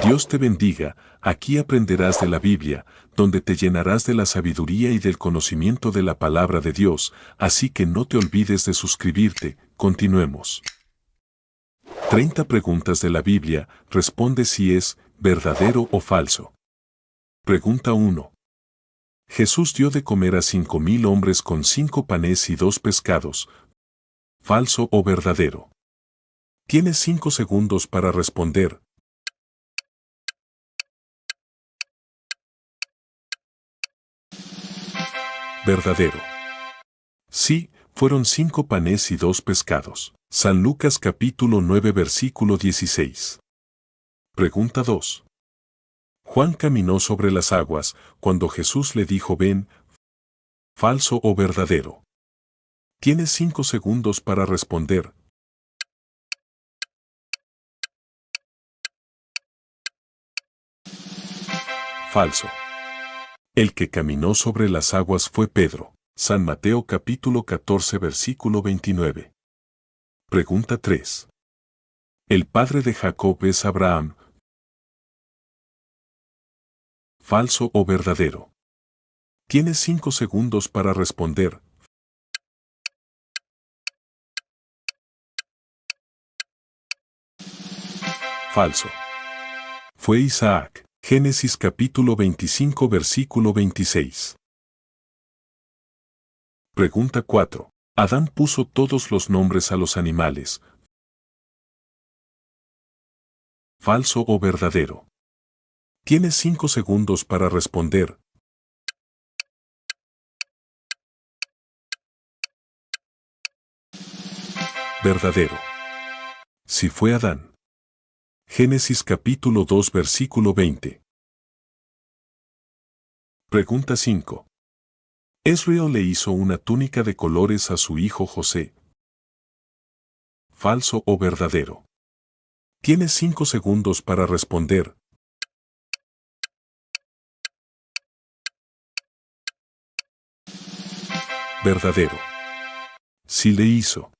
Dios te bendiga, aquí aprenderás de la Biblia, donde te llenarás de la sabiduría y del conocimiento de la palabra de Dios, así que no te olvides de suscribirte. Continuemos. 30 preguntas de la Biblia, responde si es verdadero o falso. Pregunta 1. Jesús dio de comer a 5,000 hombres con 5 panes y 2 pescados. ¿Falso o verdadero? Tienes 5 segundos para responder. Verdadero. Sí, fueron 5 panes y 2 pescados. San Lucas capítulo 9 versículo 16. Pregunta 2. Juan caminó sobre las aguas cuando Jesús le dijo ven. ¿Falso o verdadero? Tienes 5 segundos para responder. Falso. El que caminó sobre las aguas fue Pedro. San Mateo capítulo 14 versículo 29. Pregunta 3. ¿El padre de Jacob es Abraham? ¿Falso o verdadero? Tienes 5 segundos para responder. Falso. Fue Isaac. Génesis capítulo 25 versículo 26. Pregunta 4. Adán puso todos los nombres a los animales. ¿Falso o verdadero? Tienes 5 segundos para responder. Verdadero. Si fue Adán. Génesis capítulo 2 versículo 20. Pregunta 5. Israel le hizo una túnica de colores a su hijo José. ¿Falso o verdadero? Tienes 5 segundos para responder. Verdadero. Sí le hizo.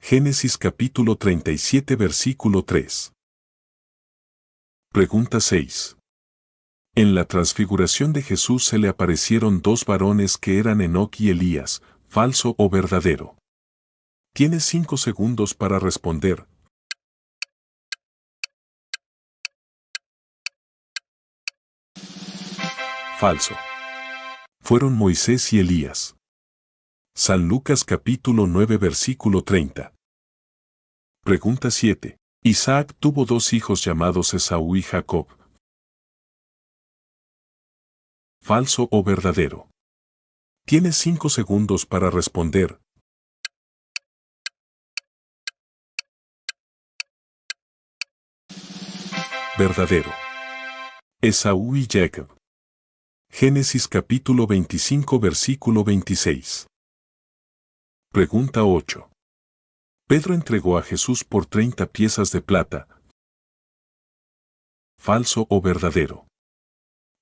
Génesis capítulo 37 versículo 3. Pregunta 6. En la transfiguración de Jesús se le aparecieron 2 varones que eran Enoc y Elías. ¿Falso o verdadero? Tienes 5 segundos para responder. Falso. Fueron Moisés y Elías. San Lucas capítulo 9 versículo 30. Pregunta 7. Isaac tuvo 2 hijos llamados Esaú y Jacob. ¿Falso o verdadero? Tienes 5 segundos para responder. Verdadero. Esaú y Jacob. Génesis capítulo 25 versículo 26. Pregunta 8. Pedro entregó a Jesús por 30 piezas de plata. ¿Falso o verdadero?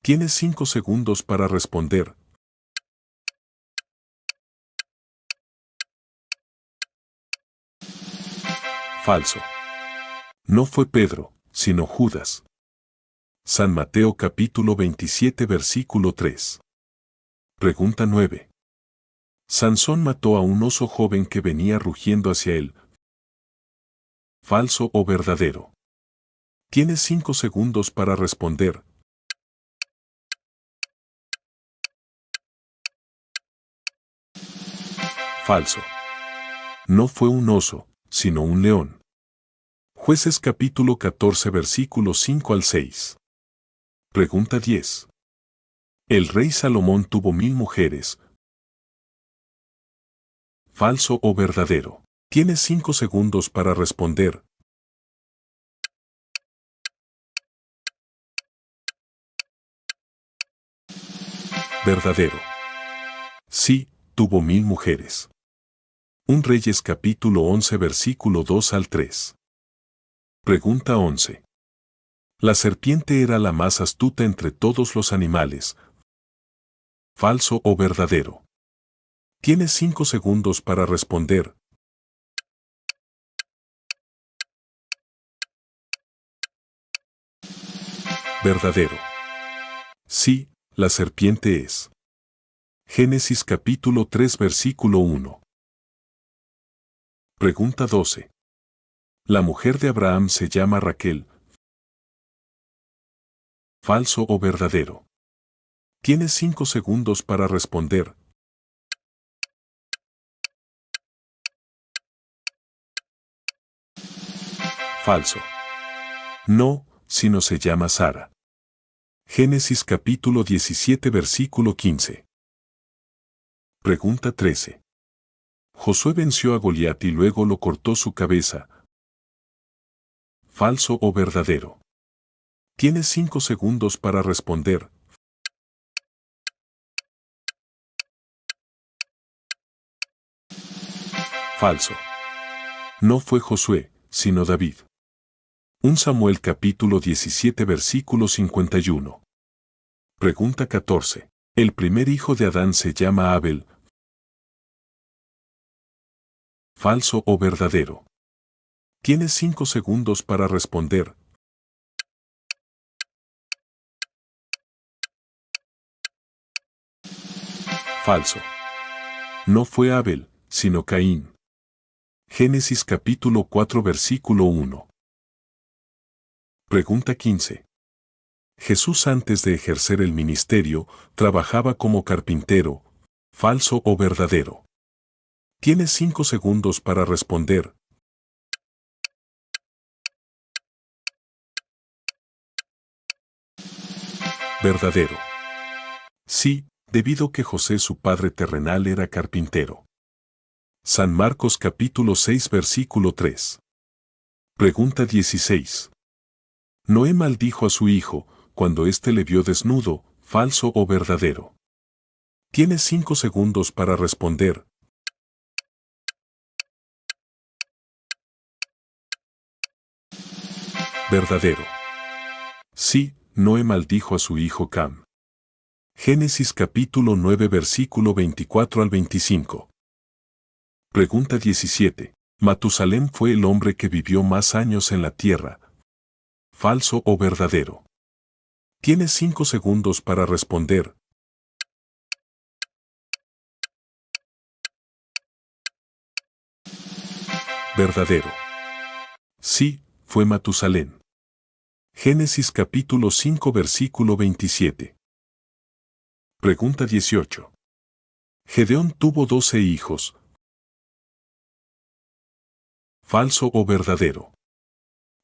Tienes 5 segundos para responder. Falso. No fue Pedro, sino Judas. San Mateo capítulo 27 versículo 3. Pregunta 9. Sansón mató a un oso joven que venía rugiendo hacia él. ¿Falso o verdadero? Tienes 5 segundos para responder. Falso. No fue un oso, sino un león. Jueces capítulo 14 versículos 5 al 6. Pregunta 10. El rey Salomón tuvo 1000 mujeres. ¿Falso o verdadero? Tienes 5 segundos para responder. Verdadero. Sí, tuvo 1000 mujeres. Un Reyes capítulo 11 versículo 2 al 3. Pregunta 11. La serpiente era la más astuta entre todos los animales. ¿Falso o verdadero? Tienes 5 segundos para responder. Verdadero. Sí, la serpiente es. Génesis capítulo 3 versículo 1. Pregunta 12. La mujer de Abraham se llama Raquel. ¿Falso o verdadero? Tienes 5 segundos para responder. Falso. No, sino se llama Sara. Génesis capítulo 17 versículo 15. Pregunta 13. Josué venció a Goliat y luego lo cortó su cabeza. ¿Falso o verdadero? Tienes 5 segundos para responder. Falso. No fue Josué, sino David. 1 Samuel capítulo 17 versículo 51. Pregunta 14. El primer hijo de Adán se llama Abel. ¿Falso o verdadero? Tienes 5 segundos para responder. Falso. No fue Abel, sino Caín. Génesis capítulo 4 versículo 1. Pregunta 15. Jesús antes de ejercer el ministerio, trabajaba como carpintero. ¿Falso o verdadero? Tienes 5 segundos para responder. Verdadero. Sí, debido que José su padre terrenal era carpintero. San Marcos capítulo 6 versículo 3. Pregunta 16. Noé maldijo a su hijo, cuando éste le vio desnudo. ¿Falso o verdadero? Tienes 5 segundos para responder. Verdadero. Sí, Noé maldijo a su hijo Cam. Génesis capítulo 9 versículo 24 al 25. Pregunta 17. Matusalén fue el hombre que vivió más años en la tierra. ¿Falso o verdadero? Tienes 5 segundos para responder. Verdadero. Sí, fue Matusalén. Génesis capítulo 5 versículo 27. Pregunta 18. Gedeón tuvo 12 hijos. ¿Falso o verdadero?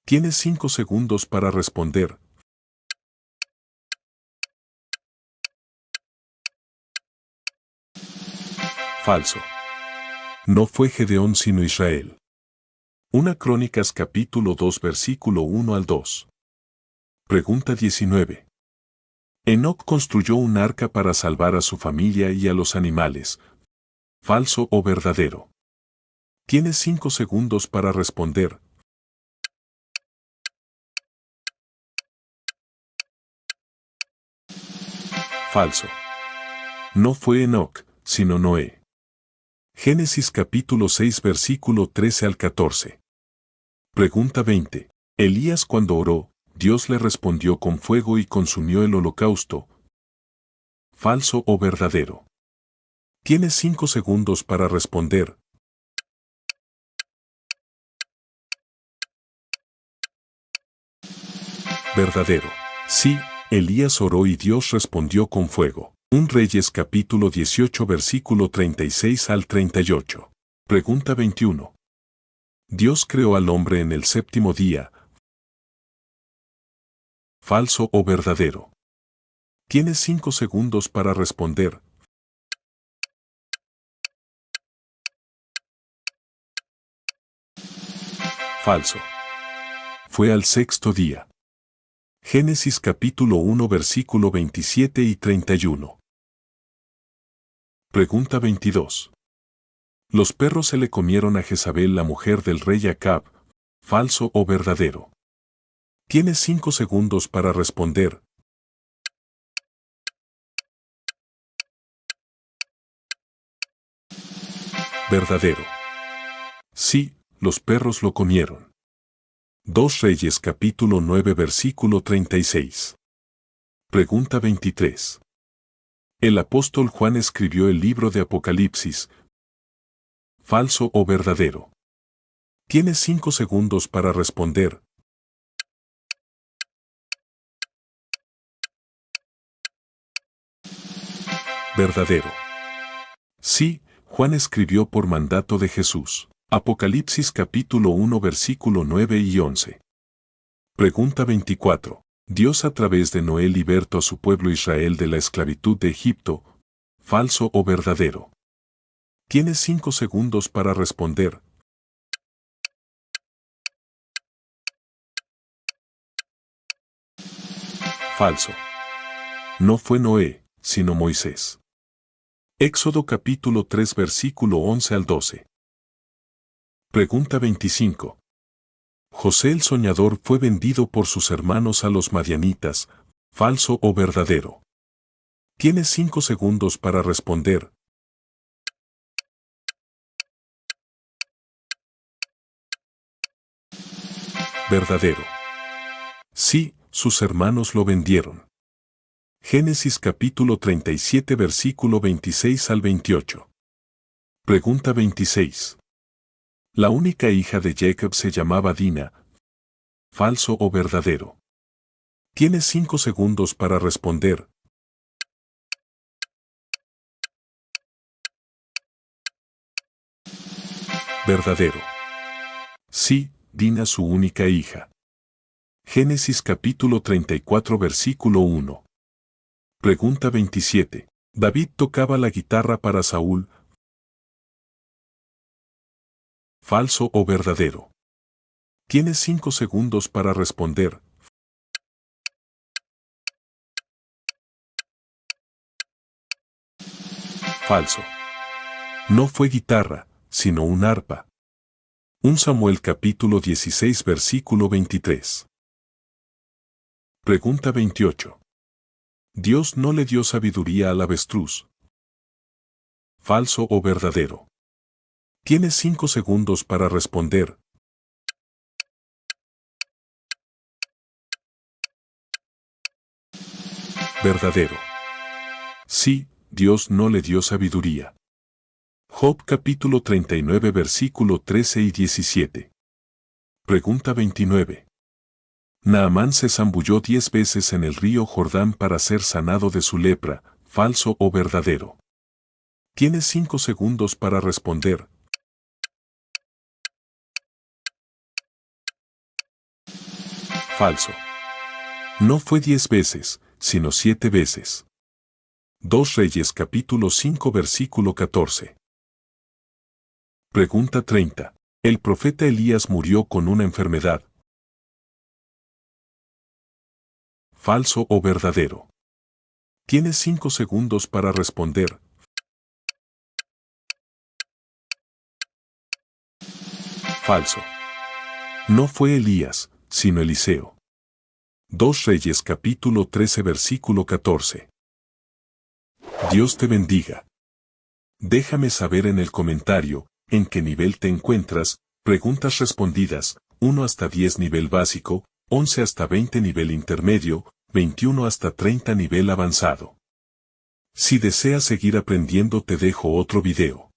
Tienes 5 segundos para responder. Falso. No fue Gedeón sino Israel. 1 Crónicas capítulo 2 versículo 1 al 2. Pregunta 19. Enoc construyó un arca para salvar a su familia y a los animales. ¿Falso o verdadero? Tienes 5 segundos para responder. Falso. No fue Enoc, sino Noé. Génesis capítulo 6 versículo 13 al 14. Pregunta 20. Elías cuando oró, Dios le respondió con fuego y consumió el holocausto. ¿Falso o verdadero? Tienes 5 segundos para responder. Verdadero. Sí, Elías oró y Dios respondió con fuego. 1 Reyes capítulo 18 versículo 36 al 38. Pregunta 21. Dios creó al hombre en el séptimo día. ¿Falso o verdadero? Tienes 5 segundos para responder. Falso. Fue al sexto día. Génesis capítulo 1 versículo 27 y 31. Pregunta 22. Los perros se le comieron a Jezabel, la mujer del rey Acab. ¿Falso o verdadero? Tienes 5 segundos para responder. Verdadero. Sí, los perros lo comieron. 2 Reyes capítulo 9 versículo 36. Pregunta 23. El apóstol Juan escribió el libro de Apocalipsis. ¿Falso o verdadero? Tienes 5 segundos para responder. Verdadero. Sí, Juan escribió por mandato de Jesús. Apocalipsis capítulo 1 versículo 9 y 11. Pregunta 24. Dios a través de Noé libertó a su pueblo Israel de la esclavitud de Egipto. ¿Falso o verdadero? Tienes 5 segundos para responder. Falso. No fue Noé, sino Moisés. Éxodo capítulo 3 versículo 11 al 12. Pregunta 25. José el soñador fue vendido por sus hermanos a los madianitas. ¿Falso o verdadero? Tienes 5 segundos para responder. Verdadero. Sí, sus hermanos lo vendieron. Génesis capítulo 37 versículo 26 al 28. Pregunta 26. La única hija de Jacob se llamaba Dina. ¿Falso o verdadero? Tienes 5 segundos para responder. Verdadero. Sí, Dina su única hija. Génesis capítulo 34 versículo 1. Pregunta 27. David tocaba la guitarra para Saúl. ¿Falso o verdadero? Tienes 5 segundos para responder. Falso. No fue guitarra, sino un arpa. 1 Samuel capítulo 16 versículo 23. Pregunta 28. Dios no le dio sabiduría al avestruz. ¿Falso o verdadero? Tienes 5 segundos para responder. Verdadero. Sí, Dios no le dio sabiduría. Job capítulo 39 versículo 13 y 17. Pregunta 29. Naamán se zambulló 10 veces en el río Jordán para ser sanado de su lepra. ¿Falso o verdadero? Tienes 5 segundos para responder. Falso. No fue 10 veces, sino 7 veces. 2 Reyes capítulo 5 versículo 14. Pregunta 30. El profeta Elías murió con una enfermedad. ¿Falso o verdadero? Tienes 5 segundos para responder. Falso. No fue Elías, sino Eliseo. 2 Reyes capítulo 13 versículo 14. Dios te bendiga. Déjame saber en el comentario, en qué nivel te encuentras. Preguntas respondidas, 1 hasta 10 nivel básico, 11 hasta 20 nivel intermedio, 21 hasta 30 nivel avanzado. Si deseas seguir aprendiendo te dejo otro video.